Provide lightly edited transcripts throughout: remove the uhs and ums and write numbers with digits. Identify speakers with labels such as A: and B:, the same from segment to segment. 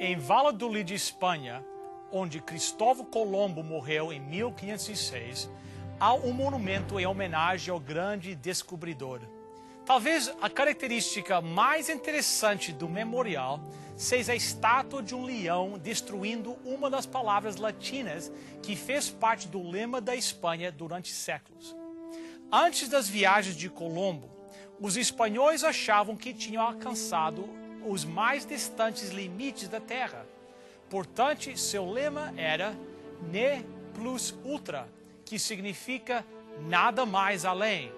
A: Em Valladolid, Espanha, onde Cristóvão Colombo morreu em 1506, há um monumento em homenagem ao grande descobridor. Talvez a característica mais interessante do memorial seja a estátua de um leão destruindo uma das palavras latinas que fez parte do lema da Espanha durante séculos. Antes das viagens de Colombo, os espanhóis achavam que tinham alcançado os mais distantes limites da Terra. Portanto, seu lema era Ne plus ultra, que significa nada mais além.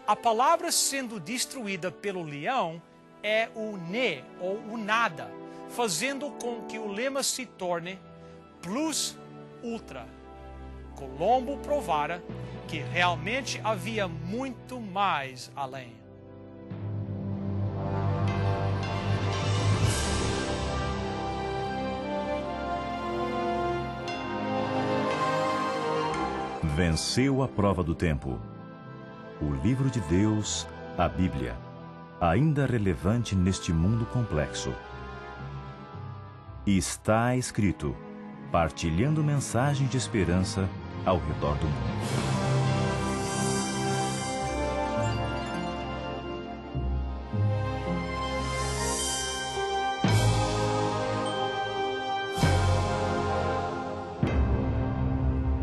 A: A palavra sendo destruída pelo leão é o ne, ou o nada, fazendo com que o lema se torne plus ultra. Colombo provara que realmente havia muito mais além.
B: Venceu a prova do tempo. O livro de Deus, a Bíblia, ainda relevante neste mundo complexo. E está escrito, partilhando mensagem de esperança ao redor do mundo.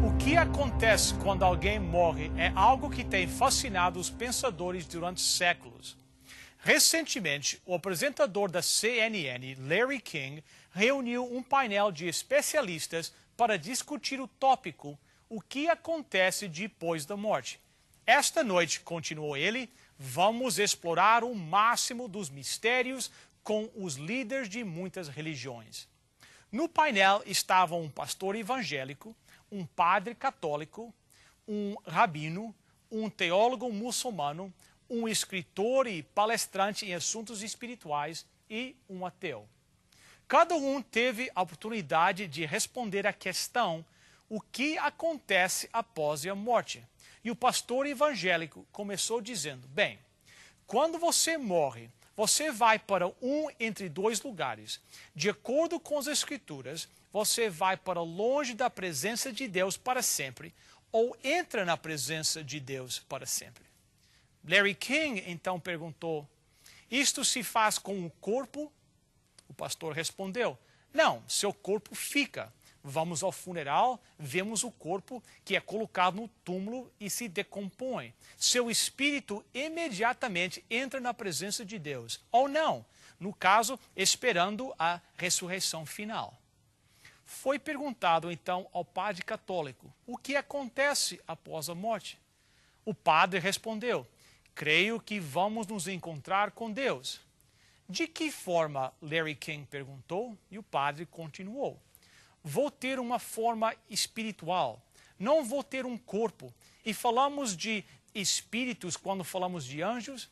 A: O que acontece quando alguém morre é algo que tem fascinado os pensadores durante séculos. Recentemente, o apresentador da CNN, Larry King, reuniu um painel de especialistas para discutir o tópico o que acontece depois da morte. Esta noite, continuou ele, vamos explorar o máximo dos mistérios com os líderes de muitas religiões. No painel estavam um pastor evangélico, um padre católico, um rabino, um teólogo muçulmano, um escritor e palestrante em assuntos espirituais e um ateu. Cada um teve a oportunidade de responder à questão o que acontece após a morte. E o pastor evangélico começou dizendo, bem, quando você morre, você vai para um entre dois lugares. De acordo com as Escrituras, você vai para longe da presença de Deus para sempre, ou entra na presença de Deus para sempre. Larry King então perguntou, isto se faz com o corpo? O pastor respondeu, não, seu corpo fica. Vamos ao funeral, vemos o corpo que é colocado no túmulo e se decompõe. Seu espírito imediatamente entra na presença de Deus. Ou não, no caso, esperando a ressurreição final. Foi perguntado então ao padre católico, o que acontece após a morte? O padre respondeu, creio que vamos nos encontrar com Deus. De que forma? Larry King perguntou e o padre continuou. Vou ter uma forma espiritual, não vou ter um corpo. E falamos de espíritos quando falamos de anjos,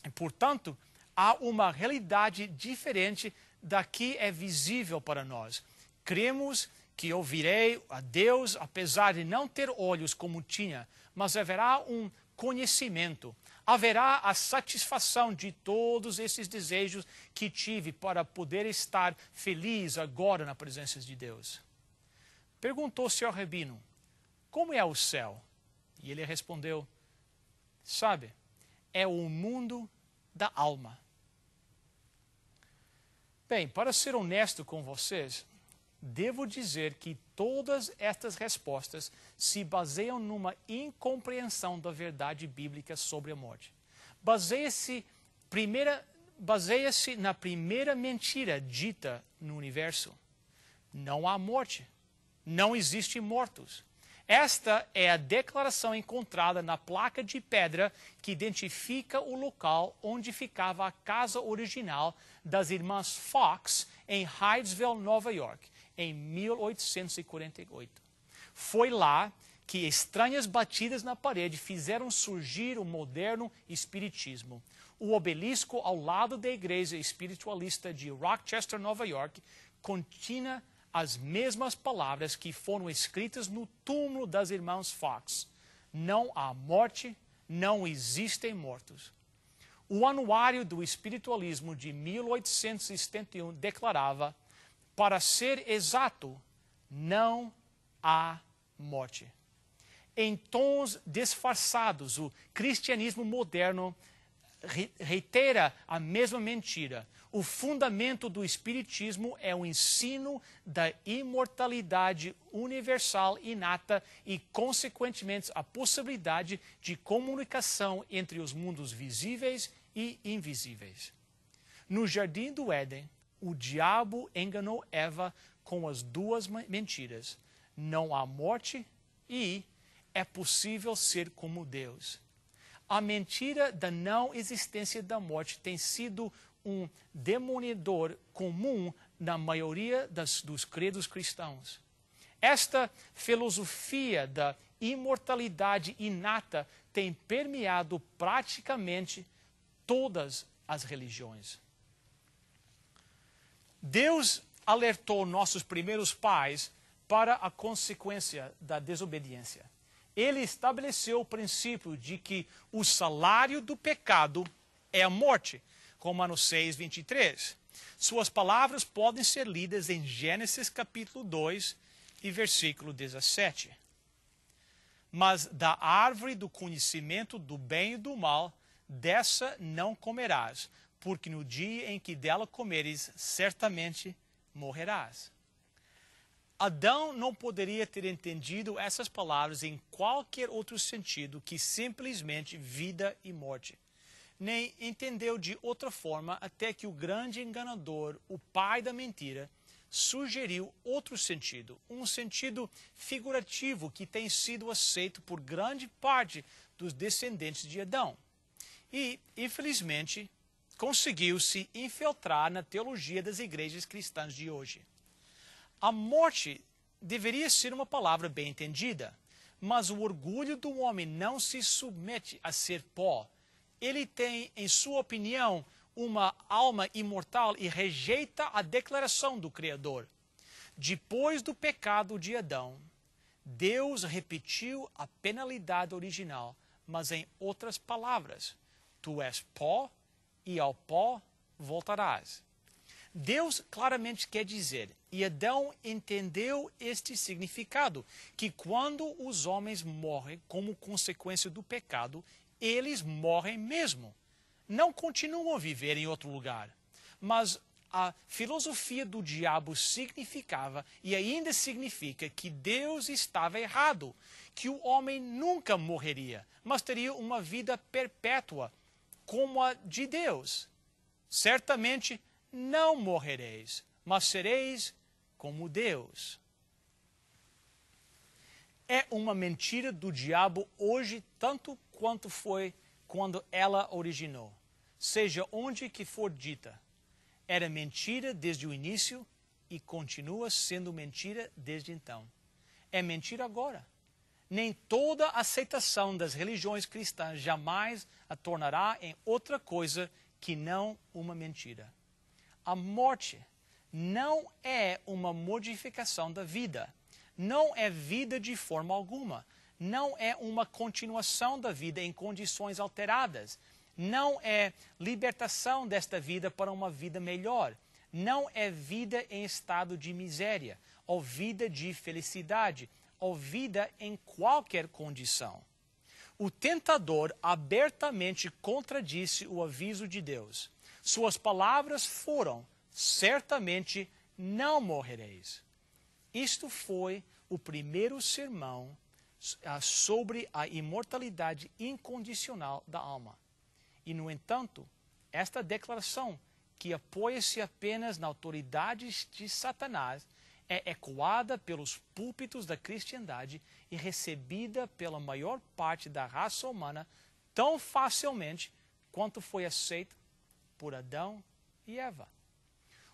A: e, portanto, há uma realidade diferente da que é visível para nós. Cremos que ouvirei a Deus, apesar de não ter olhos como tinha, mas haverá um conhecimento. Haverá a satisfação de todos esses desejos que tive para poder estar feliz agora na presença de Deus. Perguntou-se ao rabino, como é o céu? E ele respondeu, sabe, é o mundo da alma. Bem, para ser honesto com vocês, devo dizer que todas estas respostas se baseiam numa incompreensão da verdade bíblica sobre a morte. Baseia-se na primeira mentira dita no universo. Não há morte. Não existem mortos. Esta é a declaração encontrada na placa de pedra que identifica o local onde ficava a casa original das irmãs Fox em Hydesville, Nova York, em 1848. Foi lá que estranhas batidas na parede fizeram surgir o moderno espiritismo. O obelisco ao lado da igreja espiritualista de Rochester, Nova York, continha as mesmas palavras que foram escritas no túmulo das irmãs Fox. Não há morte, não existem mortos. O Anuário do Espiritualismo de 1871 declarava, Para ser exato, não há morte. Em tons disfarçados, o cristianismo moderno reitera a mesma mentira. O fundamento do espiritismo é o ensino da imortalidade universal inata e, consequentemente, a possibilidade de comunicação entre os mundos visíveis e invisíveis. No Jardim do Éden, o diabo enganou Eva com as duas mentiras. Não há morte e é possível ser como Deus. A mentira da não existência da morte tem sido um demonizador comum na maioria dos credos cristãos. Esta filosofia da imortalidade inata tem permeado praticamente todas as religiões. Deus alertou nossos primeiros pais para a consequência da desobediência. Ele estabeleceu o princípio de que o salário do pecado é a morte, Romanos 6, 23. Suas palavras podem ser lidas em Gênesis capítulo 2 e versículo 17. Mas da árvore do conhecimento do bem e do mal, dessa não comerás, porque no dia em que dela comeres, certamente morrerás. Adão não poderia ter entendido essas palavras em qualquer outro sentido que simplesmente vida e morte. Nem entendeu de outra forma até que o grande enganador, o pai da mentira, sugeriu outro sentido, um sentido figurativo que tem sido aceito por grande parte dos descendentes de Adão. E, infelizmente, conseguiu se infiltrar na teologia das igrejas cristãs de hoje. A morte deveria ser uma palavra bem entendida, mas o orgulho do homem não se submete a ser pó. Ele tem, em sua opinião, uma alma imortal e rejeita a declaração do Criador. Depois do pecado de Adão, Deus repetiu a penalidade original, mas em outras palavras: tu és pó e ao pó voltarás. Deus claramente quer dizer, e Adão entendeu este significado, que quando os homens morrem como consequência do pecado, eles morrem mesmo. Não continuam a viver em outro lugar. Mas a filosofia do diabo significava, e ainda significa, que Deus estava errado, que o homem nunca morreria, mas teria uma vida perpétua, como a de Deus. Certamente não morrereis, mas sereis como Deus. É uma mentira do diabo hoje tanto quanto foi quando ela originou. Seja onde que for dita, era mentira desde o início e continua sendo mentira desde então. É mentira agora. Nem toda aceitação das religiões cristãs jamais a tornará em outra coisa que não uma mentira. A morte não é uma modificação da vida. Não é vida de forma alguma. Não é uma continuação da vida em condições alteradas. Não é libertação desta vida para uma vida melhor. Não é vida em estado de miséria, ou vida de felicidade, ou vida em qualquer condição. O tentador abertamente contradisse o aviso de Deus. Suas palavras foram: certamente não morrereis. Isto foi o primeiro sermão sobre a imortalidade incondicional da alma. E, no entanto, esta declaração, que apoia-se apenas na autoridade de Satanás, é ecoada pelos púlpitos da cristandade e recebida pela maior parte da raça humana tão facilmente quanto foi aceita por Adão e Eva.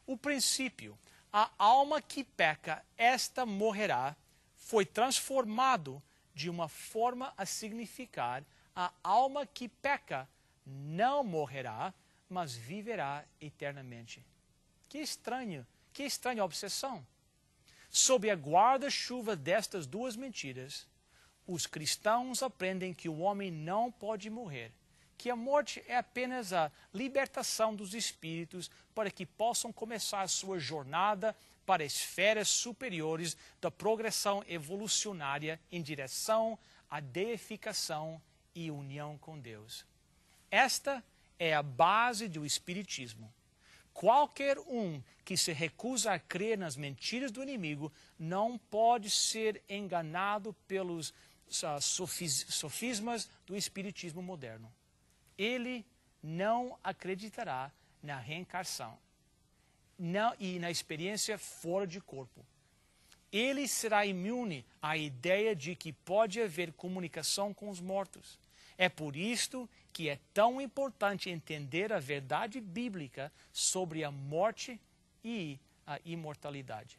A: O princípio, a alma que peca, esta morrerá, foi transformado de uma forma a significar: a alma que peca não morrerá, mas viverá eternamente. Que estranha obsessão. Sob a guarda-chuva destas duas mentiras, os cristãos aprendem que o homem não pode morrer, que a morte é apenas a libertação dos espíritos para que possam começar sua jornada para esferas superiores da progressão evolucionária em direção à deificação e união com Deus. Esta é a base do Espiritismo. Qualquer um que se recusa a crer nas mentiras do inimigo não pode ser enganado pelos sofismas do Espiritismo moderno. Ele não acreditará na reencarnação e na experiência fora de corpo. Ele será imune à ideia de que pode haver comunicação com os mortos. É por isto que é tão importante entender a verdade bíblica sobre a morte e a imortalidade.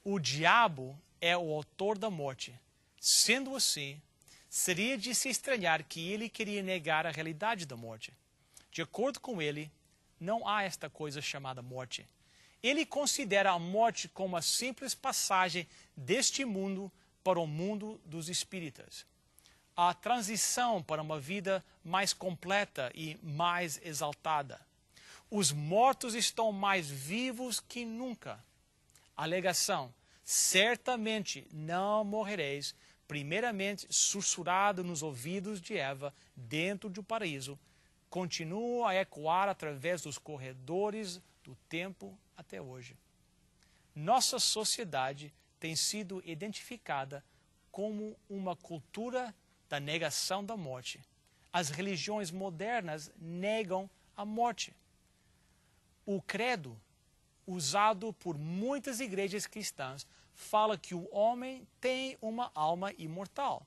A: O diabo é o autor da morte. Sendo assim, seria de se estranhar que ele queria negar a realidade da morte. De acordo com ele, não há esta coisa chamada morte. Ele considera a morte como a simples passagem deste mundo para o mundo dos espíritas. A transição para uma vida mais completa e mais exaltada. Os mortos estão mais vivos que nunca. Alegação: certamente não morrereis, primeiramente sussurrado nos ouvidos de Eva, dentro do paraíso, continua a ecoar através dos corredores do tempo até hoje. Nossa sociedade tem sido identificada como uma cultura da negação da morte. As religiões modernas negam a morte. O credo, usado por muitas igrejas cristãs, fala que o homem tem uma alma imortal.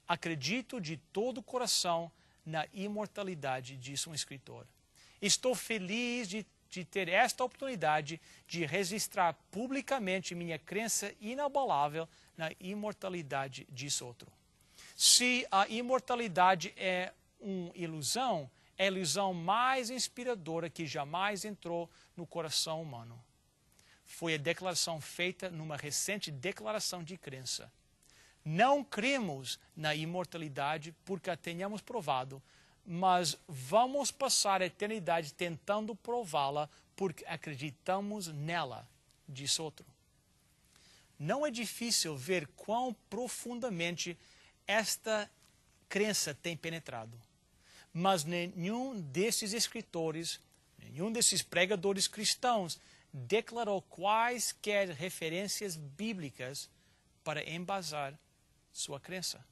A: Acredito de todo o coração na imortalidade, disse um escritor. Estou feliz de ter esta oportunidade de registrar publicamente minha crença inabalável na imortalidade, disse outro. Se a imortalidade é uma ilusão, é a ilusão mais inspiradora que jamais entrou no coração humano. Foi a declaração feita numa recente declaração de crença. Não cremos na imortalidade porque a tenhamos provado, mas vamos passar a eternidade tentando prová-la porque acreditamos nela, disse outro. Não é difícil ver quão profundamente esta crença tem penetrado, mas nenhum desses escritores, nenhum desses pregadores cristãos declarou quaisquer referências bíblicas para embasar sua crença.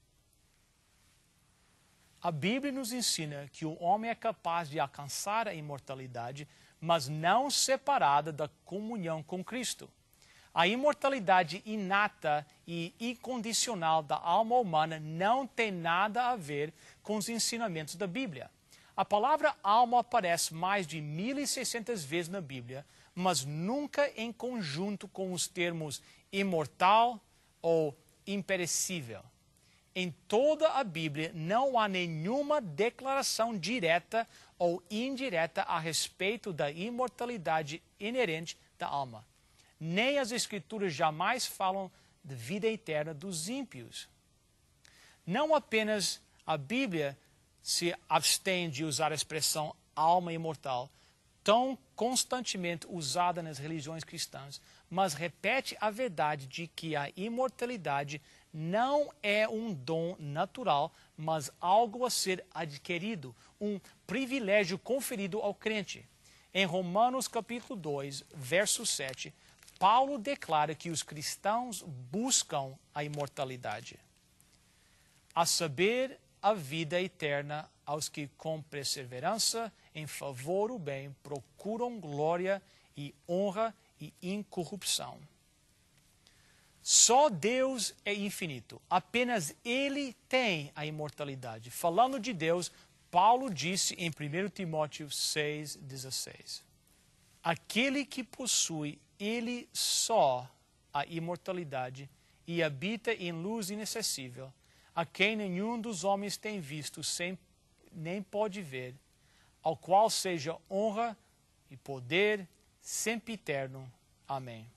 A: A Bíblia nos ensina que o homem é capaz de alcançar a imortalidade, mas não separada da comunhão com Cristo. A imortalidade inata e incondicional da alma humana não tem nada a ver com os ensinamentos da Bíblia. A palavra alma aparece mais de 1.600 vezes na Bíblia, mas nunca em conjunto com os termos imortal ou imperecível. Em toda a Bíblia não há nenhuma declaração direta ou indireta a respeito da imortalidade inerente da alma. Nem as Escrituras jamais falam de vida eterna dos ímpios. Não apenas a Bíblia se abstém de usar a expressão alma imortal, tão constantemente usada nas religiões cristãs, mas repete a verdade de que a imortalidade não é um dom natural, mas algo a ser adquirido, um privilégio conferido ao crente. Em Romanos capítulo 2, verso 7, Paulo declara que os cristãos buscam a imortalidade, a saber, a vida eterna aos que com perseverança em favor do bem procuram glória e honra e incorrupção. Só Deus é infinito, apenas Ele tem a imortalidade. Falando de Deus, Paulo disse em 1 Timóteo 6,16: aquele que possui Ele só a imortalidade e habita em luz inacessível, a quem nenhum dos homens tem visto, nem pode ver, ao qual seja honra e poder sempre eterno. Amém.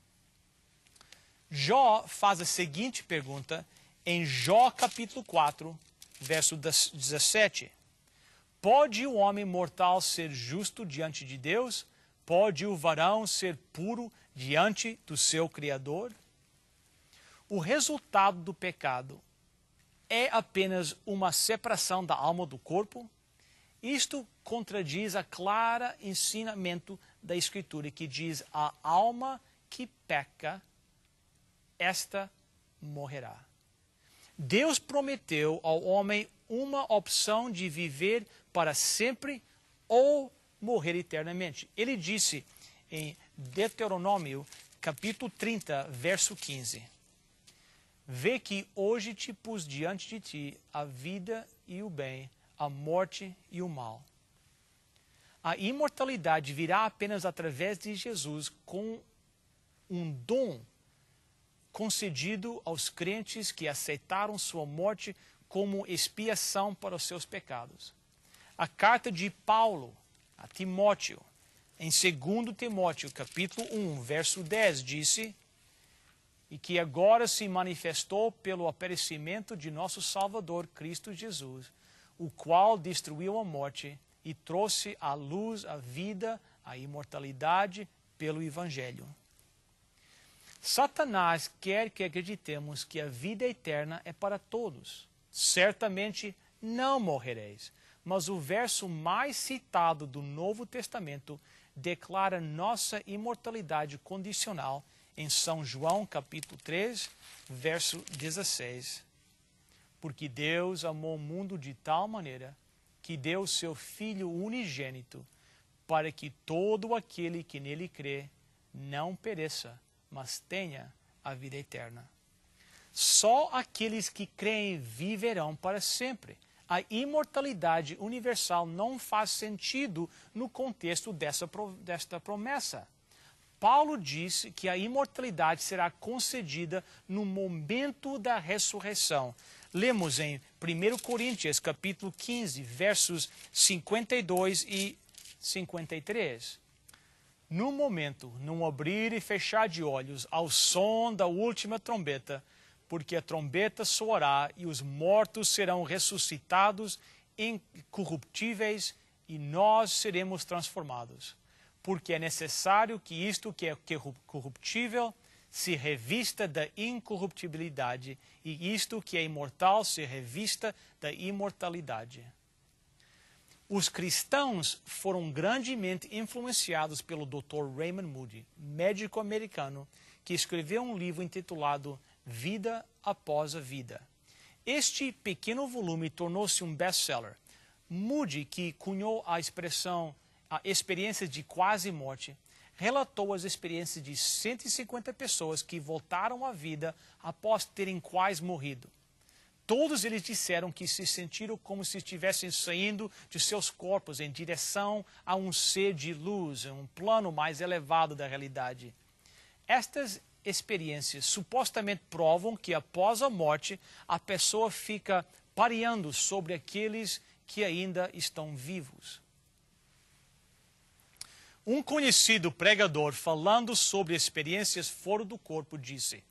A: Jó faz a seguinte pergunta em Jó capítulo 4, verso 17. Pode o homem mortal ser justo diante de Deus? Pode o varão ser puro diante do seu Criador? O resultado do pecado é apenas uma separação da alma do corpo? Isto contradiz a clara ensinamento da Escritura que diz: a alma que peca, esta morrerá. Deus prometeu ao homem uma opção de viver para sempre ou morrer eternamente. Ele disse em Deuteronômio, capítulo 30, verso 15: Vê que hoje te pus diante de ti a vida e o bem, a morte e o mal. A imortalidade virá apenas através de Jesus, com um dom concedido aos crentes que aceitaram sua morte como expiação para os seus pecados. A carta de Paulo a Timóteo, em 2 Timóteo, capítulo 1, verso 10, disse: e que agora se manifestou pelo aparecimento de nosso Salvador Cristo Jesus, o qual destruiu a morte e trouxe à luz a vida, a imortalidade pelo Evangelho. Satanás quer que acreditemos que a vida eterna é para todos. Certamente não morrereis. Mas o verso mais citado do Novo Testamento declara nossa imortalidade condicional em São João, capítulo 3, verso 16. Porque Deus amou o mundo de tal maneira que deu seu Filho unigênito, para que todo aquele que nele crê não pereça, mas tenha a vida eterna. Só aqueles que creem viverão para sempre. A imortalidade universal não faz sentido no contexto desta promessa. Paulo disse que a imortalidade será concedida no momento da ressurreição. Lemos em 1 Coríntios, capítulo 15, versos 52 e 53. No momento, num abrir e fechar de olhos, ao som da última trombeta, porque a trombeta soará e os mortos serão ressuscitados incorruptíveis e nós seremos transformados. Porque é necessário que isto que é corruptível se revista da incorruptibilidade e isto que é imortal se revista da imortalidade. Os cristãos foram grandemente influenciados pelo Dr. Raymond Moody, médico americano, que escreveu um livro intitulado Vida Após a Vida. Este pequeno volume tornou-se um best-seller. Moody, que cunhou a expressão a experiência de quase morte, relatou as experiências de 150 pessoas que voltaram à vida após terem quase morrido. Todos eles disseram que se sentiram como se estivessem saindo de seus corpos em direção a um ser de luz, um plano mais elevado da realidade. Estas experiências supostamente provam que após a morte a pessoa fica pareando sobre aqueles que ainda estão vivos. Um conhecido pregador, falando sobre experiências fora do corpo, disse: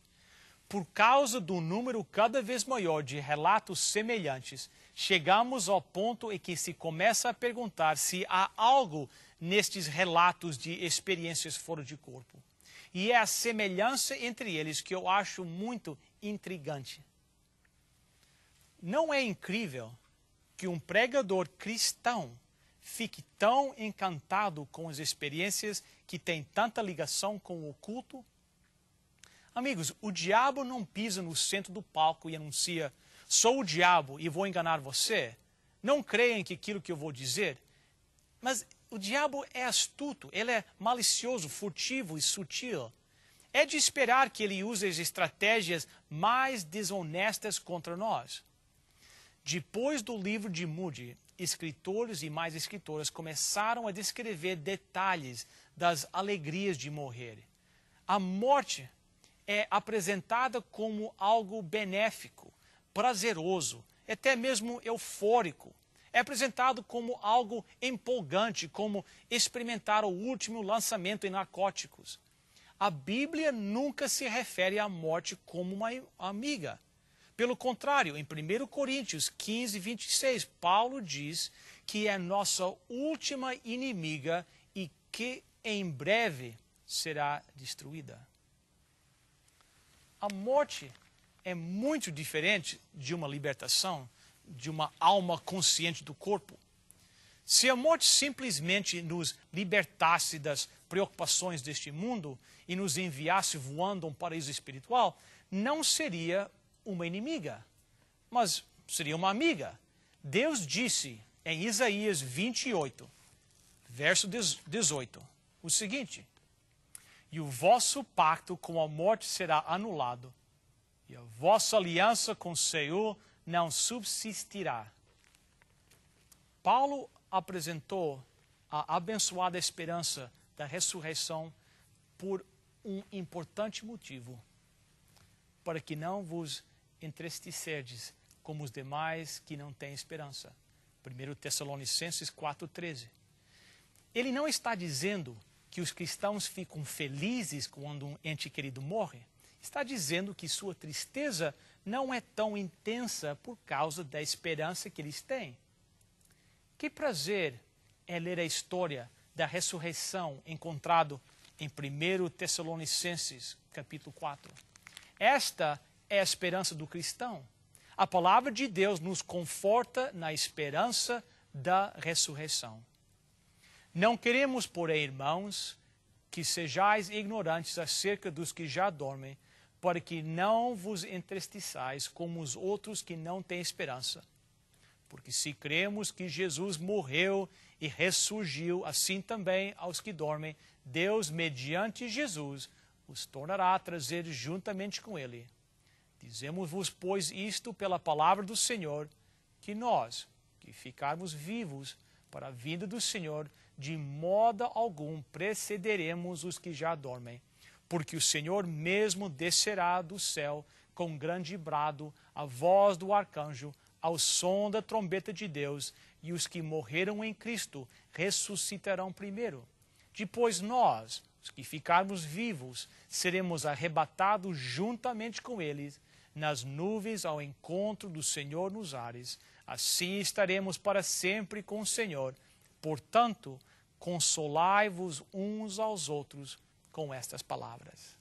A: por causa do número cada vez maior de relatos semelhantes, chegamos ao ponto em que se começa a perguntar se há algo nestes relatos de experiências fora de corpo. E é a semelhança entre eles que eu acho muito intrigante. Não é incrível que um pregador cristão fique tão encantado com as experiências que têm tanta ligação com o oculto? Amigos, o diabo não pisa no centro do palco e anuncia: sou o diabo e vou enganar você. Não creem que aquilo que eu vou dizer. Mas o diabo é astuto, ele é malicioso, furtivo e sutil. É de esperar que ele use as estratégias mais desonestas contra nós. Depois do livro de Moody, escritores e mais escritoras começaram a descrever detalhes das alegrias de morrer. A morte é apresentada como algo benéfico, prazeroso, até mesmo eufórico. É apresentado como algo empolgante, como experimentar o último lançamento em narcóticos. A Bíblia nunca se refere à morte como uma amiga. Pelo contrário, em 1 Coríntios 15, 26, Paulo diz que é nossa última inimiga e que em breve será destruída. A morte é muito diferente de uma libertação, de uma alma consciente do corpo. Se a morte simplesmente nos libertasse das preocupações deste mundo e nos enviasse voando a um paraíso espiritual, não seria uma inimiga, mas seria uma amiga. Deus disse em Isaías 28, verso 18, o seguinte: e o vosso pacto com a morte será anulado, e a vossa aliança com o Senhor não subsistirá. Paulo apresentou a abençoada esperança da ressurreição por um importante motivo: para que não vos entristecerdes como os demais que não têm esperança. 1 Tessalonicenses 4,13. Ele não está dizendo que os cristãos ficam felizes quando um ente querido morre. Está dizendo que sua tristeza não é tão intensa por causa da esperança que eles têm. Que prazer é ler a história da ressurreição encontrado em 1 Tessalonicenses, capítulo 4. Esta é a esperança do cristão. A palavra de Deus nos conforta na esperança da ressurreição. Não queremos, porém, irmãos, que sejais ignorantes acerca dos que já dormem, para que não vos entristeçais como os outros que não têm esperança. Porque se cremos que Jesus morreu e ressurgiu, assim também aos que dormem, Deus, mediante Jesus, os tornará a trazer juntamente com ele. Dizemos-vos, pois, isto pela palavra do Senhor, que nós, que ficarmos vivos para a vinda do Senhor, de modo algum precederemos os que já dormem. Porque o Senhor mesmo descerá do céu com grande brado, a voz do arcanjo, ao som da trombeta de Deus, e os que morreram em Cristo ressuscitarão primeiro. Depois nós, os que ficarmos vivos, seremos arrebatados juntamente com eles nas nuvens ao encontro do Senhor nos ares. Assim estaremos para sempre com o Senhor. Portanto, consolai-vos uns aos outros com estas palavras.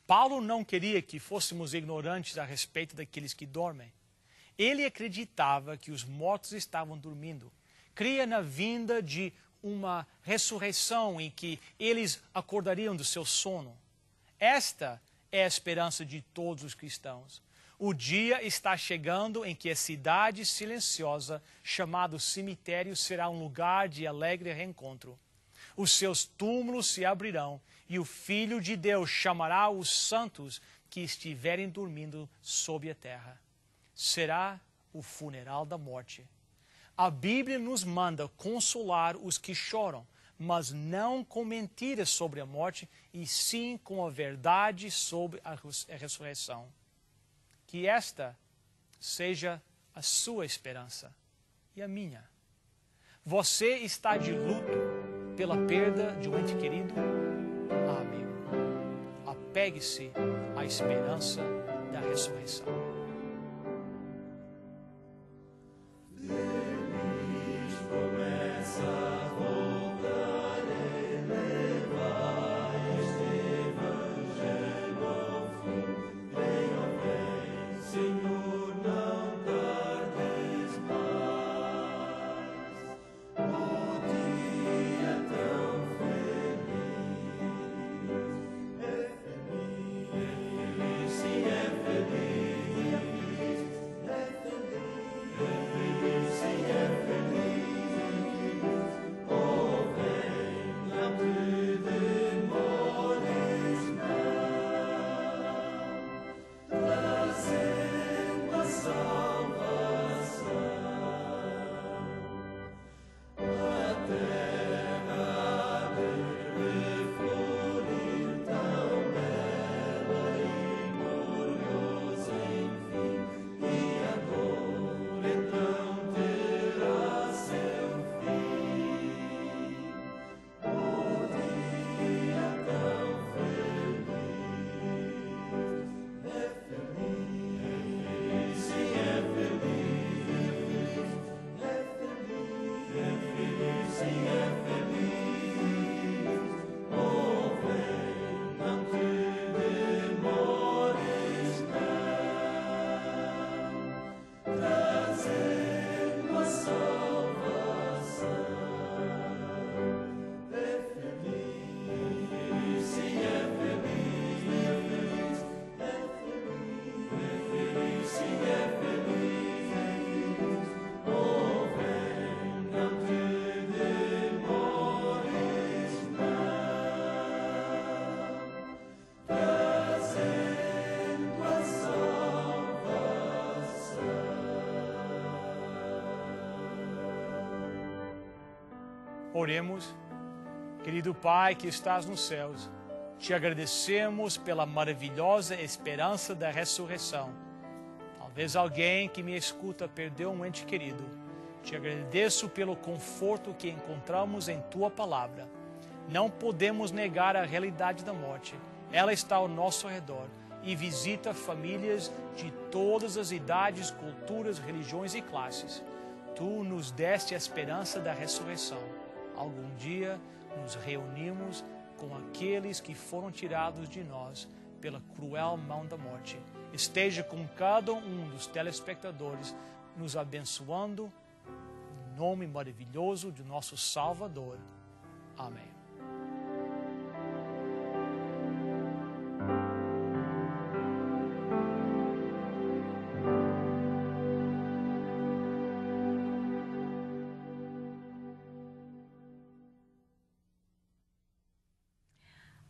A: Paulo não queria que fôssemos ignorantes a respeito daqueles que dormem. Ele acreditava que os mortos estavam dormindo. Cria na vinda de uma ressurreição em que eles acordariam do seu sono. Esta é a esperança de todos os cristãos. O dia está chegando em que a cidade silenciosa, chamada cemitério, será um lugar de alegre reencontro. Os seus túmulos se abrirão e o Filho de Deus chamará os santos que estiverem dormindo sob a terra. Será o funeral da morte. A Bíblia nos manda consolar os que choram, mas não com mentiras sobre a morte, e sim com a verdade sobre a ressurreição. Que esta seja a sua esperança e a minha. Você está de luto pela perda de um ente querido? Ah, amigo, apegue-se à esperança da ressurreição. Oremos. Querido Pai que estás nos céus, te agradecemos pela maravilhosa esperança da ressurreição. Talvez alguém que me escuta perdeu um ente querido. Te agradeço pelo conforto que encontramos em Tua palavra. Não podemos negar a realidade da morte. Ela está ao nosso redor e visita famílias de todas as idades, culturas, religiões e classes. Tu nos deste a esperança da ressurreição. Algum dia nos reunimos com aqueles que foram tirados de nós pela cruel mão da morte. Esteja com cada um dos telespectadores, nos abençoando, em nome maravilhoso de nosso Salvador. Amém.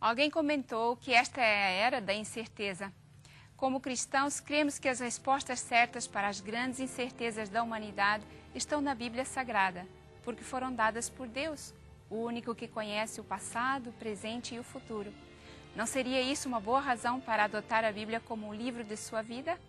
C: Alguém comentou que esta é a era da incerteza. Como cristãos, cremos que as respostas certas para as grandes incertezas da humanidade estão na Bíblia Sagrada, porque foram dadas por Deus, o único que conhece o passado, o presente e o futuro. Não seria isso uma boa razão para adotar a Bíblia como um livro de sua vida?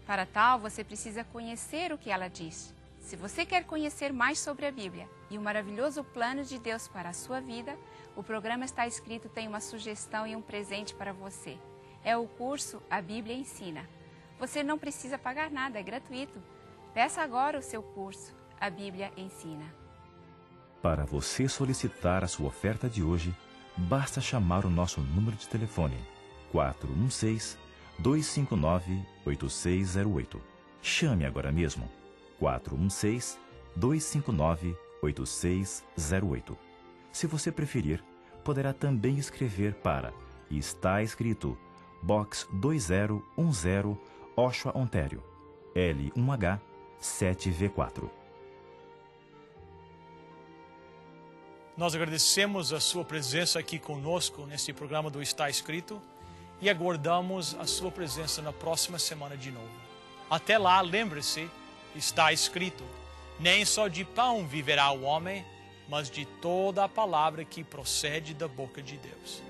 C: Para tal, você precisa conhecer o que ela diz. Se você quer conhecer mais sobre a Bíblia e o maravilhoso plano de Deus para a sua vida, o programa Está Escrito tem uma sugestão e um presente para você. É o curso A Bíblia Ensina. Você não precisa pagar nada, é gratuito. Peça agora o seu curso, A Bíblia Ensina.
B: Para você solicitar a sua oferta de hoje, basta chamar o nosso número de telefone 416-259-8608. Chame agora mesmo 416-259-8608. Se você preferir, poderá também escrever para Está Escrito, Box 2010, Oshawa, Ontário, L1H 7V4.
A: Nós agradecemos a sua presença aqui conosco neste programa do Está Escrito e aguardamos a sua presença na próxima semana de novo. Até lá, lembre-se, está escrito, nem só de pão viverá o homem, mas de toda a palavra que procede da boca de Deus.